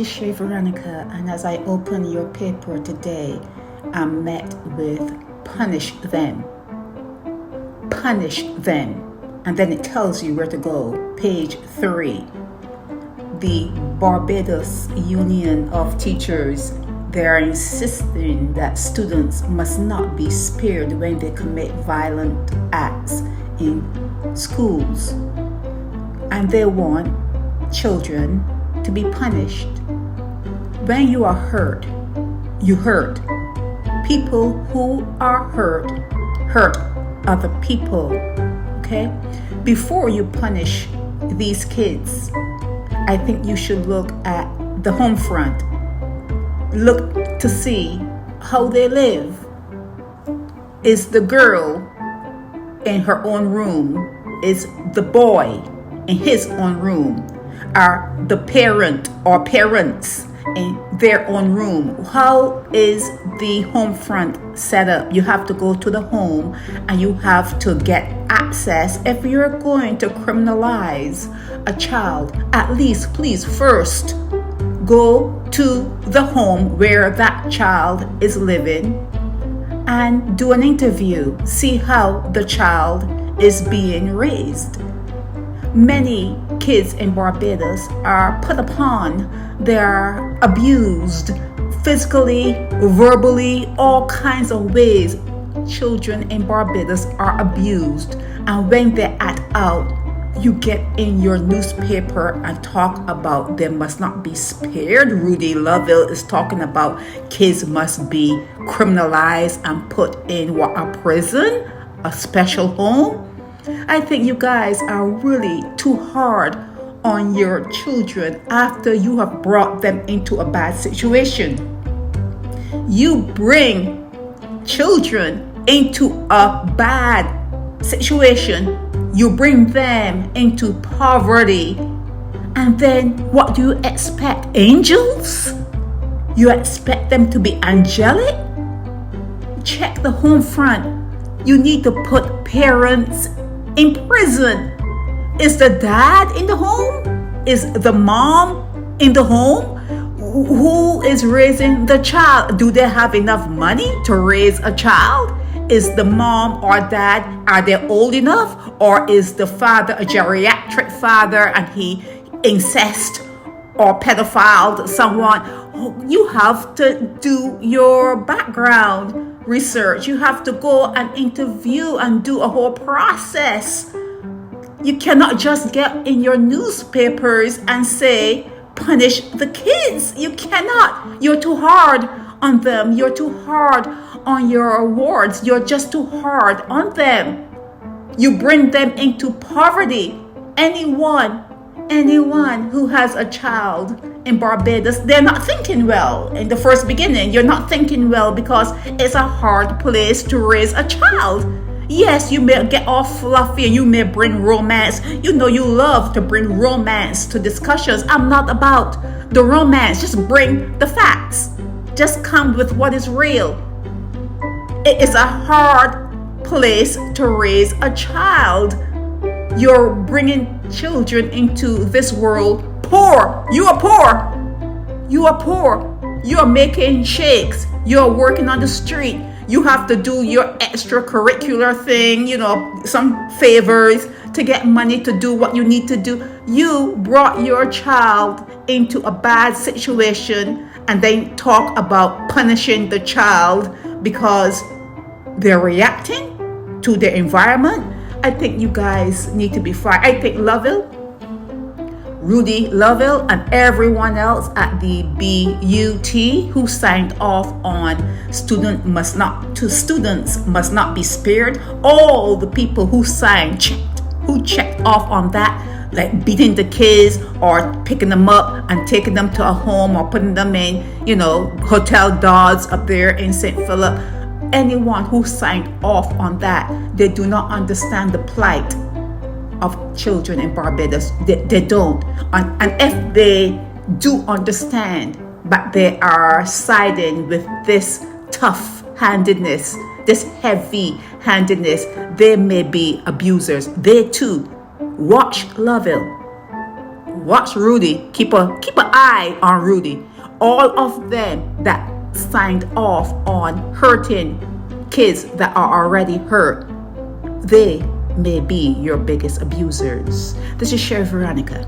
is Shay Veronica, and as I open your paper today, I'm met with punish them. Punish them. And then it tells you where to go. Page 3. The Barbados Union of Teachers, they are insisting that students must not be spared when they commit violent acts in schools. And they want children to be punished. When you are hurt, you hurt. People who are hurt other people. Okay? Before you punish these kids, I think you should look at the home front. Look to see how they live. Is the girl in her own room? Is the boy in his own room? Are the parent or parents in their own room? How is the home front set up? You have to go to the home and you have to get access. If you're going to criminalize a child, at least please first go to the home where that child is living and do an interview. See how the child is being raised. Many kids in Barbados are put upon, they're abused physically, verbally, all kinds of ways. Children in Barbados are abused, and when they act out, you get in your newspaper and talk about they must not be spared. Rudy Lovell is talking about kids must be criminalized and put in a prison, a special home. I think you guys are really too hard on your children after you have brought them into a bad situation. You bring children into a bad situation, you bring them into poverty, and then what do you expect? Angels? You expect them to be angelic? Check the home front. You need to put parents in prison. Is the dad in the home? Is the mom in the home? Who is raising the child? Do they have enough money to raise a child? Is the mom or dad, are they old enough? Or is the father a geriatric father and he incest or pedophiled someone? You have to do your background research. You have to go and interview and do a whole process. You cannot just get in your newspapers and say, punish the kids. You cannot. You're too hard on them. You're too hard on your wards. You're just too hard on them. You bring them into poverty. Anyone who has a child in Barbados, they're not thinking well. In the first beginning, you're not thinking well because it's a hard place to raise a child. Yes, you may get all fluffy and you may bring romance. You know you love to bring romance to discussions. I'm not about the romance. Just bring the facts. Just come with what is real. It is a hard place to raise a child. You're bringing children into this world poor. You are poor. You are poor. You are making shakes. You're working on the street. You have to do your extracurricular thing, some favors to get money to do what you need to do. You brought your child into a bad situation and then talk about punishing the child because they're reacting to their environment. I think you guys need to be fired. I think Rudy Lovell and everyone else at the BUT who signed off on students must not be spared. All the people who checked off on that, like beating the kids or picking them up and taking them to a home or putting them in, hotel dogs up there in St. Philip. Anyone who signed off on that, they do not understand the plight of children in Barbados. They don't. And if they do understand, but they are siding with this tough-handedness, this heavy-handedness, they may be abusers. They too. Watch Lovell. Watch Rudy. Keep an eye on Rudy. All of them that signed off on hurting kids that are already hurt, they may be your biggest abusers. This is Sherry Veronica.